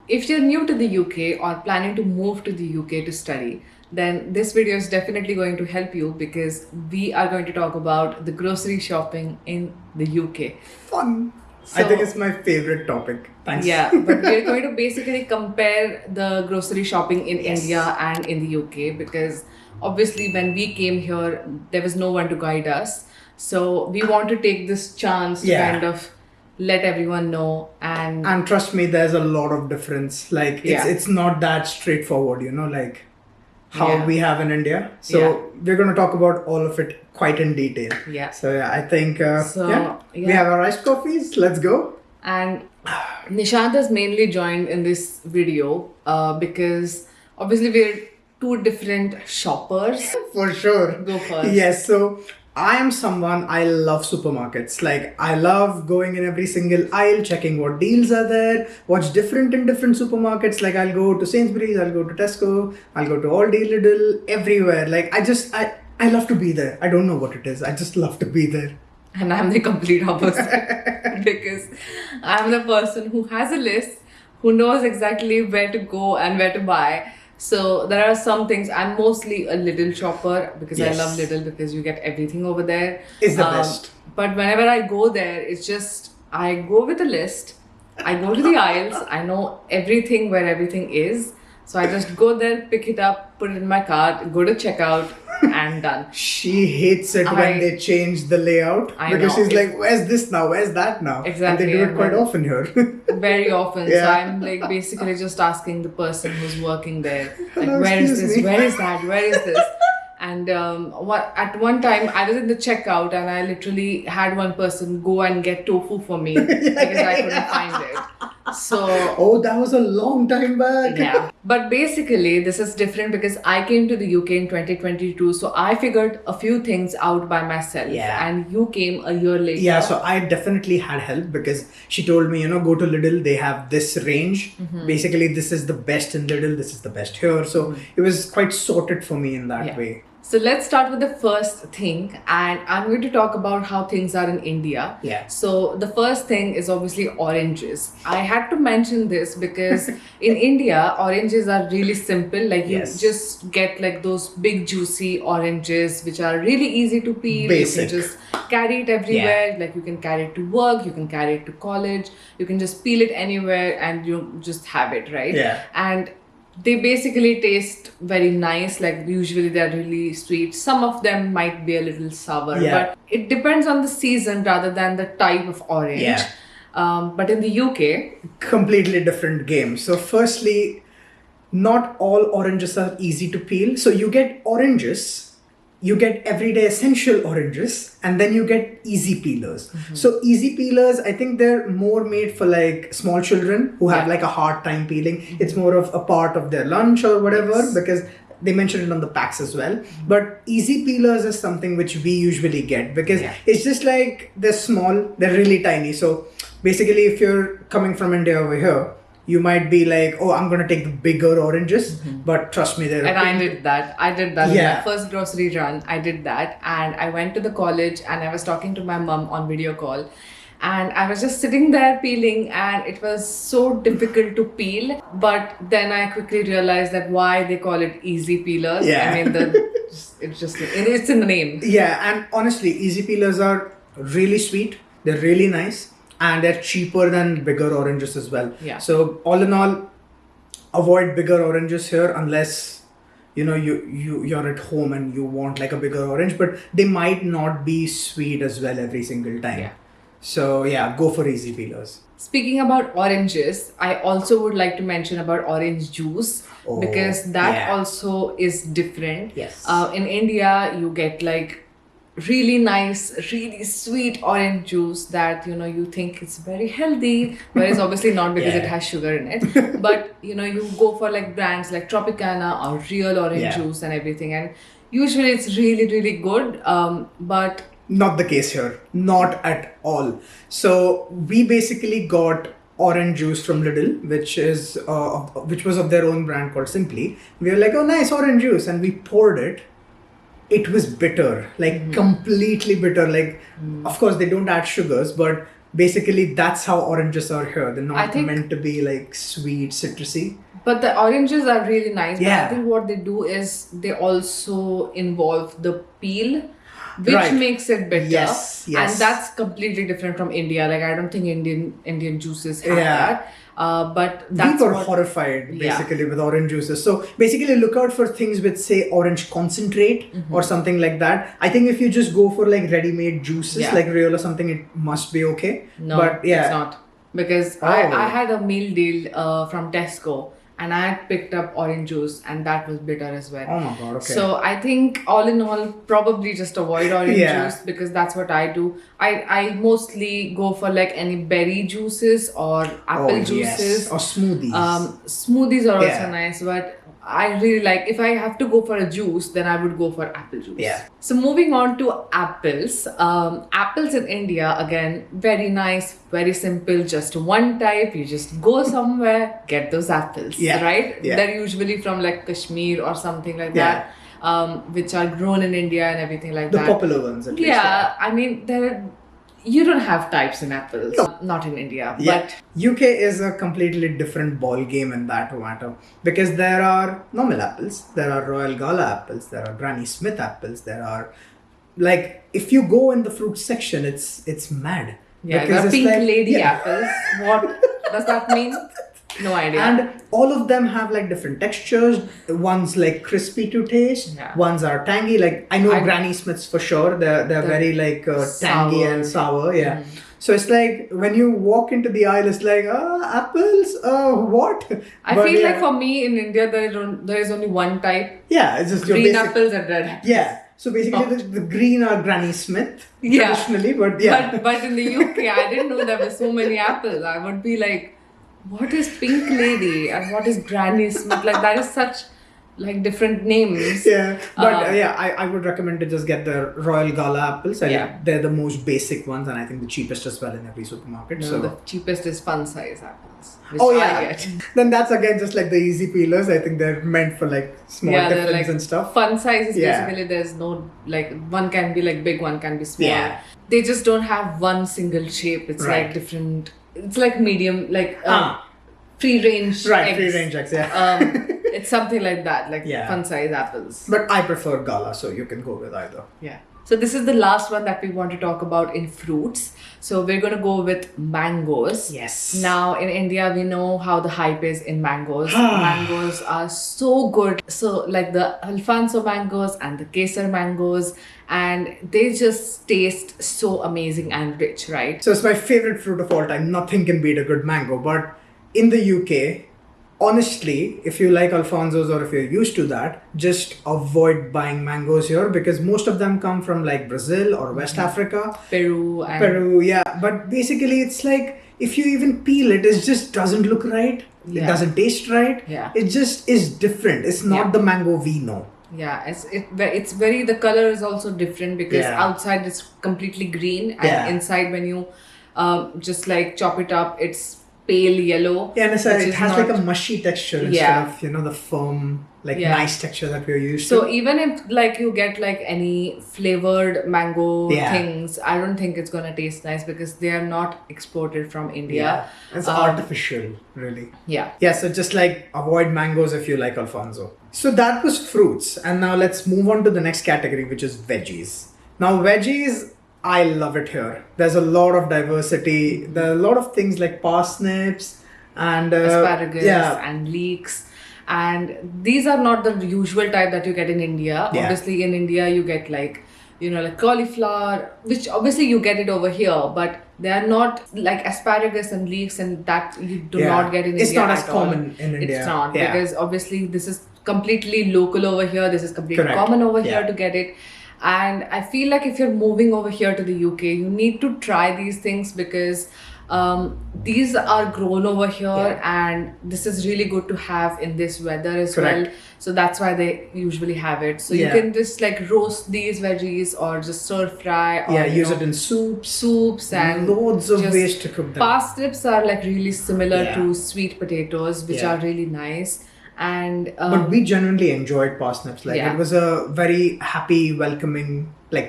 if you're new to the UK or planning to move to the UK to study, then this video is definitely going to help you because we are going to talk about the grocery shopping in the UK. Fun. I think it's my favorite topic. Thanks. Yeah, but we're going to basically compare the grocery shopping in India and in the UK because obviously when we came here, there was no one to guide us. So we want to take this chance to kind of let everyone know and trust me, there's a lot of difference. Like it's not that straightforward, like how we have in India. So we're going to talk about all of it quite in detail. Yeah. So I think we have our iced coffees. Let's go. And Nishant has mainly joined in this video because obviously we're two different shoppers. For sure. Go first. Yes. So I am someone, I love supermarkets. Like I love going in every single aisle, checking what deals are there, what's different in different supermarkets. Like I'll go to Sainsbury's, I'll go to Tesco, I'll go to Aldi, Lidl, everywhere. Like I love to be there. I don't know what it is. I just love to be there. And I'm the complete opposite because I'm the person who has a list, who knows exactly where to go and where to buy. So there are some things. I'm mostly a Lidl shopper because I love Lidl because you get everything over there. It's the best. But whenever I go there, it's just I go with a list. I go to the aisles. I know everything where everything is. So I just go there, pick it up, put it in my cart, go to checkout, and done. She hates it when they change the layout because she's like, where's this now? Where's that now? Exactly. And they do it quite often here. Very often. So I'm like basically just asking the person who's working there, like, where is this? Where is that? Where is this? And at one time I was in the checkout and I literally had one person go and get tofu for me because I couldn't find it. So that was a long time back. Yeah. But basically this is different because I came to the UK in 2022. So I figured a few things out by myself. Yeah. And you came a year later. Yeah, so I definitely had help because she told me, go to Lidl, they have this range. Mm-hmm. Basically, this is the best in Lidl, this is the best here. So it was quite sorted for me in that way. So let's start with the first thing, and I'm going to talk about how things are in India. Yeah. So the first thing is obviously oranges. I had to mention this because in India, oranges are really simple. Like you just get like those big juicy oranges, which are really easy to peel. Basic. You can just carry it everywhere. Like you can carry it to work, you can carry it to college, you can just peel it anywhere and you just have it, right? Yeah. And they basically taste very nice. Like usually they're really sweet. Some of them might be a little sour, but it depends on the season rather than the type of orange. Yeah. But in the UK, completely different game. So firstly, not all oranges are easy to peel. So you get oranges, you get everyday essential oranges, and then you get easy peelers. Mm-hmm. So easy peelers, I think they're more made for like small children who have like a hard time peeling. Mm-hmm. It's more of a part of their lunch or whatever because they mentioned it on the packs as well. Mm-hmm. But easy peelers is something which we usually get because it's just like they're small, they're really tiny. So basically if you're coming from India over here, you might be like, I'm going to take the bigger oranges, but trust me, they're... And I did that in my first grocery run. I did that and I went to the college and I was talking to my mom on video call and I was just sitting there peeling and it was so difficult to peel. But then I quickly realized that why they call it easy peelers. Yeah. I mean, it's in the name. Yeah, and honestly, easy peelers are really sweet. They're really nice. And they're cheaper than bigger oranges as well. Yeah. So all in all, avoid bigger oranges here unless you're at home and you want like a bigger orange. But they might not be sweet as well every single time. Yeah. So go for easy peelers. Speaking about oranges, I also would like to mention about orange juice because that also is different. Yes. In India, you get like really nice, really sweet orange juice that you think it's very healthy, whereas obviously not because it has sugar in it. But you go for like brands like Tropicana or real orange juice and everything, and usually it's really really good. But not the case here, not at all. So we basically got orange juice from Lidl, which was of their own brand called Simply. We were like, nice orange juice, and we poured it. It was bitter, like completely bitter. Like, of course, they don't add sugars, but basically that's how oranges are here. They're I not think- meant to be like sweet, citrusy. But the oranges are really nice. But Yeah. I think what they do is they also involve the peel, which Right. makes it bitter. Yes, yes. And that's completely different from India. Like I don't think Indian juices have Yeah. that. But that's we were what, horrified Yeah. basically with orange juices. So basically look out for things with say orange concentrate Mm-hmm. or something like that. I think if you just go for like ready-made juices Yeah. like real or something, it must be okay. No, but yeah. it's not. Because Oh. I had a meal deal from Tesco and I had picked up orange juice and that was bitter as well. Oh my god, okay. So I think all in all, probably just avoid orange Yeah. juice because that's what I do. I mostly go for like any berry juices or apple Yes. juices. Or smoothies. Smoothies are also Yeah. nice, but I really like, if I have to go for a juice, then I would go for apple juice. Yeah. So moving on to apples. Apples in India, again, very nice, very simple, just one type. You just go somewhere, get those apples, Yeah. right? Yeah. They're usually from like Kashmir or something like Yeah. that, which are grown in India and everything like The that. popular ones at least. Yeah, I mean, you don't have types in apples, not in India. Yeah. But UK is a completely different ball game in that matter because there are normal apples, there are Royal Gala apples, there are Granny Smith apples, there are like if you go in the fruit section, it's mad. yeah, Because the it's pink like- lady yeah. apples. What does that mean? No idea. And all of them have like different textures. One's like crispy to taste. Yeah. Ones are tangy. Like I know Granny Smiths for sure. They're very like tangy sour. and sour. Yeah. So it's like when you walk into the aisle, it's like apples. What? I But feel yeah. like for me in India there is only one type: Yeah, it's just your green basic. apples and red apples. Yeah. So basically, the green are Granny Smith Yeah. traditionally, but yeah. But in the UK, I didn't know there were so many apples. I would be like, what is Pink Lady and what is Granny Smith? Like that is such like different names. Yeah, but yeah, I would recommend to just get the Royal Gala apples. I Yeah. think they're the most basic ones, and I think the cheapest as well in every supermarket. No, so the cheapest is fun size apples. Which oh I yeah, get. then that's again just like the easy peelers. I think they're meant for like small Yeah, they're difference like and stuff. fun size is Yeah. basically there's no like one can be like big, one can be small. Yeah. They just don't have one single shape. It's Right. like different. It's like medium, like Ah. free range. Right, eggs. free range eggs. Yeah, It's something like that, like Yeah. fun size apples. but I prefer Gala, so you can go with either. Yeah. So this is the last one that we want to talk about in fruits. So we're going to go with mangoes. Yes. Now in India, we know how the hype is in mangoes. Mangoes are so good. So like the Alfonso mangoes and the Kesar mangoes, and they just taste so amazing and rich, right? So it's my favorite fruit of all time. Nothing can beat a good mango. But in the UK, honestly, if you like Alfonsos or if you're used to that, just avoid buying mangoes here because most of them come from like Brazil or West Africa. Peru and Peru, yeah. But basically, it's like if you even peel it, it just doesn't look right. It Yeah. doesn't taste right. Yeah. It just is different. It's not Yeah. the mango we know. yeah, it's very, the color is also different because Yeah. outside it's completely green and Yeah. inside when you just like chop it up, it's pale yellow. Yeah, and it's which it is has like a not- mushy texture instead Yeah. of the firm Yeah. nice texture that we're used So to. even if like you get like any flavored mango Yeah. things, I don't think it's gonna taste nice because they are not exported from India. Yeah, it's artificial, really. Yeah. Yeah, so just like avoid mangoes if you like Alfonso. So that was fruits, and now let's move on to the next category, which is veggies. Now, veggies, I love it here. There's a lot of diversity. There are a lot of things like parsnips and Asparagus Yeah, and leeks. And these are not the usual type that you get in India. Yeah. Obviously, in India, you get like, like cauliflower, which obviously you get it over here, but they are not like asparagus and leeks, and that you do Yeah. not get in It's India. not as at all. common in India. It's not Yeah. because obviously this is completely local over here. This is completely Correct. common over Yeah. here to get it. And I feel like if you're moving over here to the UK, you need to try these things because these are grown over here, Yeah. and this is really good to have in this weather as Correct. well. So that's why they usually have it. So Yeah. you can just like roast these veggies or just stir fry or yeah, use it in soups. soups and Loads of just- ways to cook them. Parsnips are like really similar Yeah. to sweet potatoes, which Yeah. are really nice. And But we genuinely enjoyed parsnips. Like Yeah. it was a very happy, welcoming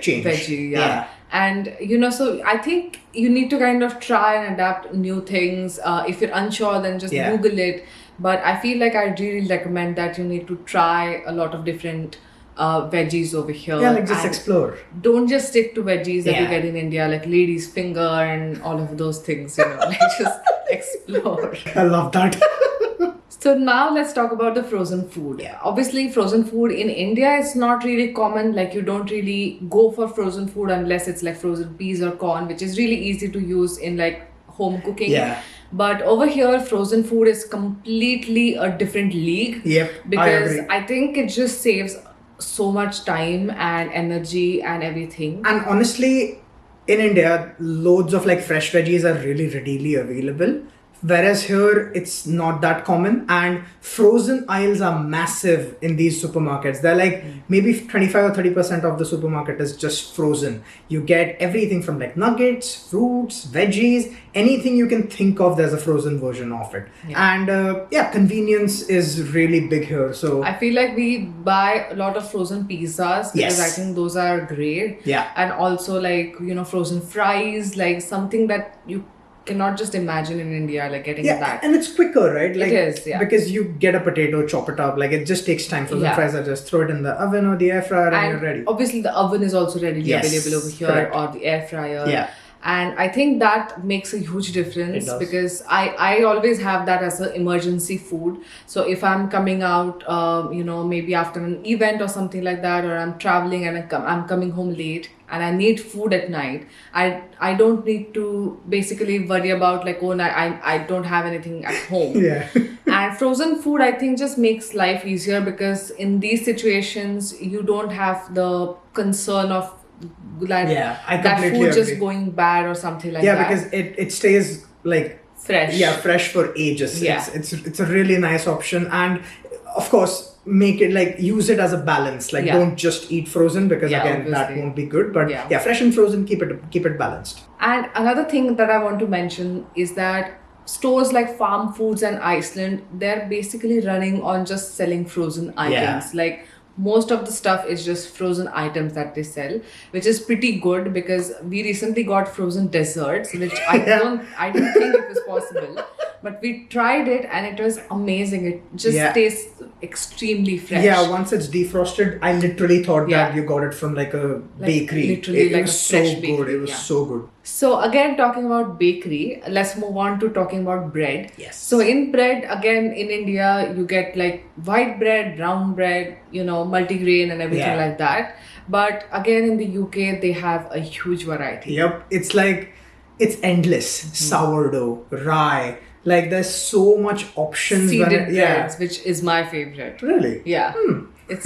change. veggie, yeah. And so I think you need to kind of try and adapt new things. If you're unsure, then just Yeah. Google it. But I feel like I really recommend that you need to try a lot of different veggies over here. Yeah, like just and explore. Don't just stick to veggies that you Yeah. get in India, like lady's finger and all of those things, like just explore. I love that. So now let's talk about the frozen food. Yeah. Obviously, frozen food in India is not really common. Like you don't really go for frozen food unless it's like frozen peas or corn, which is really easy to use in like home cooking. Yeah. But over here, frozen food is completely a different league. Yep, Because I agree. I think it just saves so much time and energy and everything. And honestly, in India, loads of like fresh veggies are really readily available. Whereas here, it's not that common. And frozen aisles are massive in these supermarkets. They're like maybe 25 or 30% of the supermarket is just frozen. You get everything from like nuggets, fruits, veggies, anything you can think of, there's a frozen version of it. Yeah. And convenience is really big here. So I feel like we buy a lot of frozen pizzas because Yes. I think those are great. Yeah. And also like, frozen fries, like something that you cannot just imagine in India, like getting that. and it's quicker, right? Like, is, yeah. Because you get a potato, chop it up. Like it just takes time. Frozen Yeah. fries are just throw it in the oven or the air fryer, and And you're ready. obviously the oven is also readily Yes, available over here, correct. or the air fryer. Yeah. And I think that makes a huge difference It does. because I always have that as an emergency food. So if I'm coming out, maybe after an event or something like that, or I'm traveling and I'm coming home late and I need food at night, I don't need to basically worry about like, oh, I don't have anything at home. Yeah. And frozen food, I think, just makes life easier because in these situations, you don't have the concern of that, Yeah, I that completely food just agree. going bad or something like Yeah, that. because it stays like Fresh. fresh for ages. Yeah. It's a really nice option, and of course make it like use it as a balance. Like Yeah. don't just eat frozen because Yeah, again that obviously. won't be good. But Yeah. fresh and frozen, keep it balanced. And another thing that I want to mention is that stores like Farm Foods and Iceland, they're basically running on just selling frozen items. Like most of the stuff is just frozen items that they sell, which is pretty good because we recently got frozen desserts, which I didn't think it was possible. But we tried it and it was amazing. It just Yeah. tastes extremely fresh. Yeah, once it's defrosted, I literally thought Yeah. that you got it from like a bakery. literally it like was a so fresh good. bakery, It was yeah. so good. So again, talking about bakery, let's move on to talking about bread. Yes. So in bread, again in India, you get like white bread, brown bread, multigrain and everything Yeah. like that. But again in the UK, they have a huge variety. Yep, it's endless. Hmm. Sourdough, rye, like there's so much options. Seeded yeah, breads, which is my favorite. really. Yeah. It's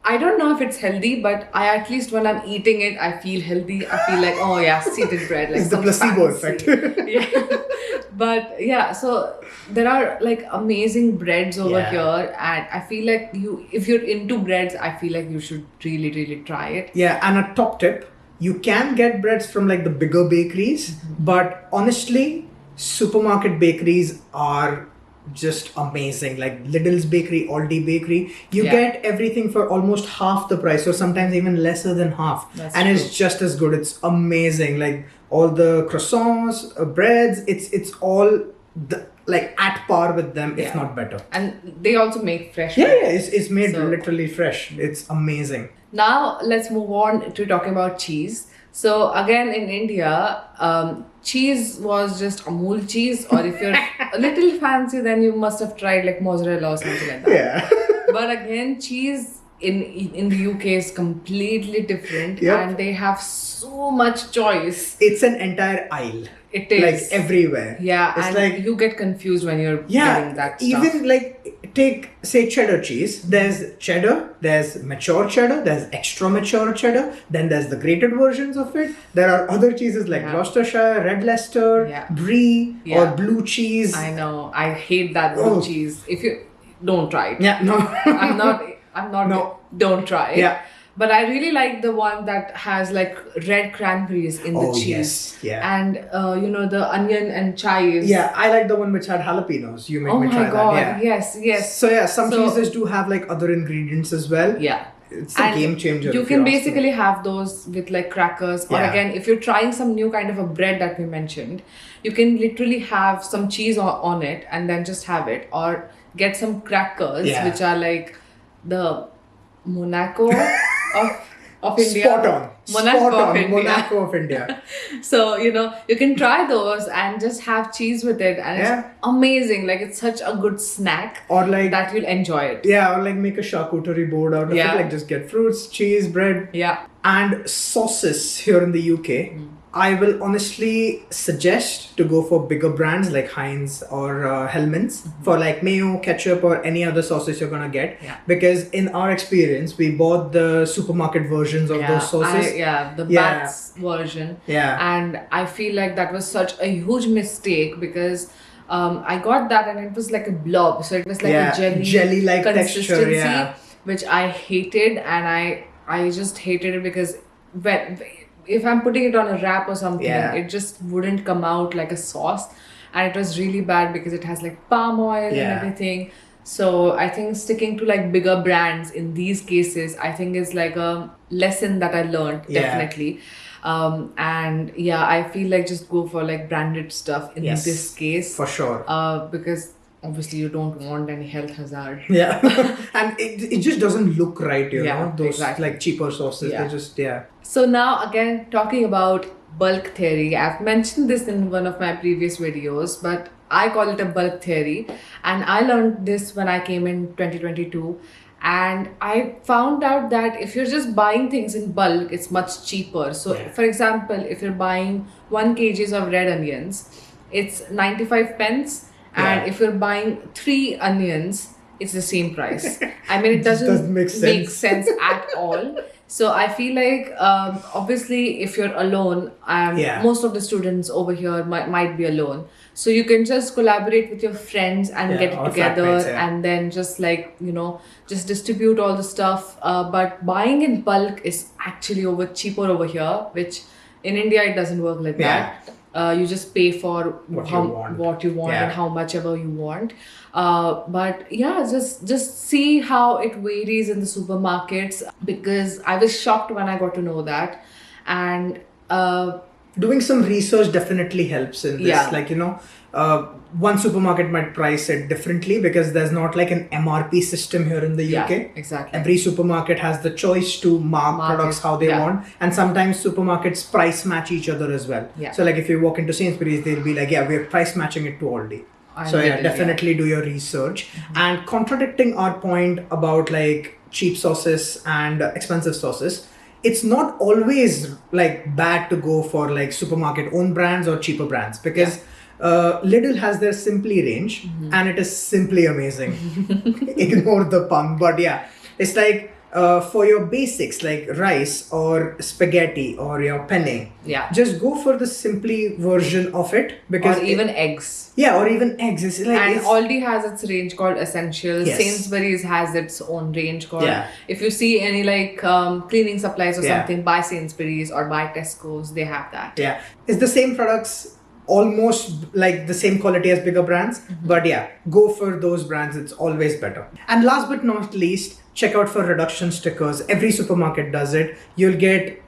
I don't know if it's healthy, but I at least when I'm eating it, I feel healthy. I feel like, oh yeah, seeded bread. Like It's the some placebo fancy. effect. Yeah. But yeah, so there are like amazing breads over Yeah. here, and I feel like if you're into breads, I feel like you should really, really try it. Yeah, and a top tip, you can get breads from like the bigger bakeries, Mm-hmm. but honestly, supermarket bakeries are just amazing. Like Lidl's bakery, Aldi bakery, you Yeah. get everything for almost half the price, or sometimes even lesser than half. That's and true. it's just as good. It's amazing. Like all the croissants, breads, it's all like at par with them, if Yeah. not better. And they also make fresh Yeah, bread. it's made So- literally fresh. It's amazing. Now let's move on to talking about cheese. So again in India, cheese was just Amul cheese, or if you're a little fancy, then you must have tried like mozzarella or something like that. Yeah. But again, cheese in the UK is completely different, Yep. and they have so much choice. It's an entire aisle. It is Like everywhere. Yeah, It's and like, you get confused when you're yeah, getting that stuff. even like take say cheddar cheese. There's cheddar, there's mature cheddar, there's extra mature cheddar, then there's the grated versions of it. There are other cheeses like Yeah. Gloucestershire, Red Leicester, Yeah. Brie, or Yeah. blue cheese. I know. I hate that blue Oh. cheese. If you don't try it. Yeah, no. I'm not No. don't try it. Yeah. But I really like the one that has like red cranberries in the Oh, cheese. yes. Yeah. And the onion and chives. Yeah, I like the one which had jalapenos. You made Oh me try my god. that. Yeah. Yes, yes. So yeah, some So- cheeses do have like other ingredients as well. Yeah. It's a game changer. You if can ask me. basically have those with like crackers, or Yeah. again, if you're trying some new kind of a bread that we mentioned, you can literally have some cheese on it and then just have it, or get some crackers, Yeah. which are like the Monaco of India. Spot on. Monaco Spot of on. India. Monaco of India. So, you can try those and just have cheese with it, and Yeah. it's amazing. Like, it's such a good snack Or like that you'll enjoy it. yeah, or like make a charcuterie board out of Yeah. it. Like just get fruits, cheese, bread, Yeah. and sauces here in the UK. I will honestly suggest to go for bigger brands like Heinz or Hellmann's for like mayo, ketchup, or any other sauces you're gonna get. Yeah. Because in our experience, we bought the supermarket versions of those sauces. The Yeah. Bats version. Yeah. And I feel like that was such a huge mistake because I got that and it was like a blob. So it was like Yeah, a jelly-like texture, consistency, yeah. which I hated. And I just hated it because if I'm putting it on a wrap or something, Yeah. it just wouldn't come out like a sauce. And it was really bad because it has like palm oil and Yeah. everything. So I think sticking to like bigger brands in these cases, I think is like a lesson that I learned, Yeah. definitely. And yeah, I feel like just go for like branded stuff in Yes, this case. for sure. Because obviously you don't want any health hazard. Yeah. And it just doesn't look right, you Yeah, know, those exactly. like cheaper sauces. Yeah. They just, yeah. So now again, talking about bulk theory, I've mentioned this in one of my previous videos, but I call it a bulk theory. And I learned this when I came in 2022. And I found out that if you're just buying things in bulk, it's much cheaper. So Yeah. for example, if you're buying 1 kg of red onions, it's 95 pence. And Yeah. if you're buying 3 onions, it's the same price. I mean, it doesn't Doesn't make make sense. sense at all. So I feel like obviously if you're alone, Yeah. most of the students over here might be alone. So you can just collaborate with your friends and Yeah, get it or together flatmates, yeah. and then just like, just distribute all the stuff. But buying in bulk is actually cheaper over here, which in India it doesn't work like Yeah. that. You just pay for What you want. what you want Yeah. and how much ever you want. But yeah, just see how it varies in the supermarkets, because I was shocked when I got to know that. And Doing some research definitely helps in this. Yeah. Like, one supermarket might price it differently because there's not like an MRP system here in the yeah, UK. exactly. Every supermarket has the choice to mark Mark products it, how they yeah. want, and sometimes supermarkets price match each other as well. Yeah. So like if you walk into Sainsbury's, they'll be like, yeah, we're price matching it to Aldi. And So they yeah, did, yeah. definitely do your research. And contradicting our point about like cheap sauces and expensive sauces, it's not always like bad to go for like supermarket own brands or cheaper brands, because Lidl has their Simply range and it is simply amazing. Ignore the pun, but yeah, it's like for your basics like rice or spaghetti or your penne, Yeah. just go for the Simply version of it, because Or even eggs. yeah, or even eggs. It's like And it's, Aldi has its range called Essentials. Yes. Sainsbury's has its own range called. Yeah. If you see any like cleaning supplies or Yeah. something, buy Sainsbury's or buy Tesco's. They have that. yeah, it's the same products, almost like the same quality as bigger brands, but yeah, go for those brands. It's always better. And last but not least, check out for reduction stickers. Every supermarket does it. You'll get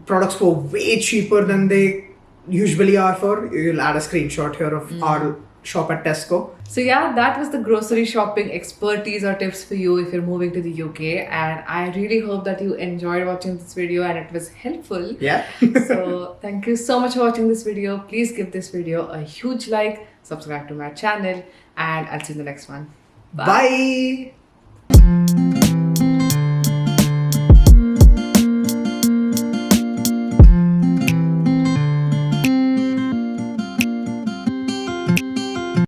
products for way cheaper than they usually are for. You'll add a screenshot here of our shop at Tesco. So yeah, that was the grocery shopping expertise or tips for you if you're moving to the UK. And I really hope that you enjoyed watching this video and it was helpful. Yeah. So thank you so much for watching this video. Please give this video a huge like, subscribe to my channel, and I'll see you in the next one. Bye.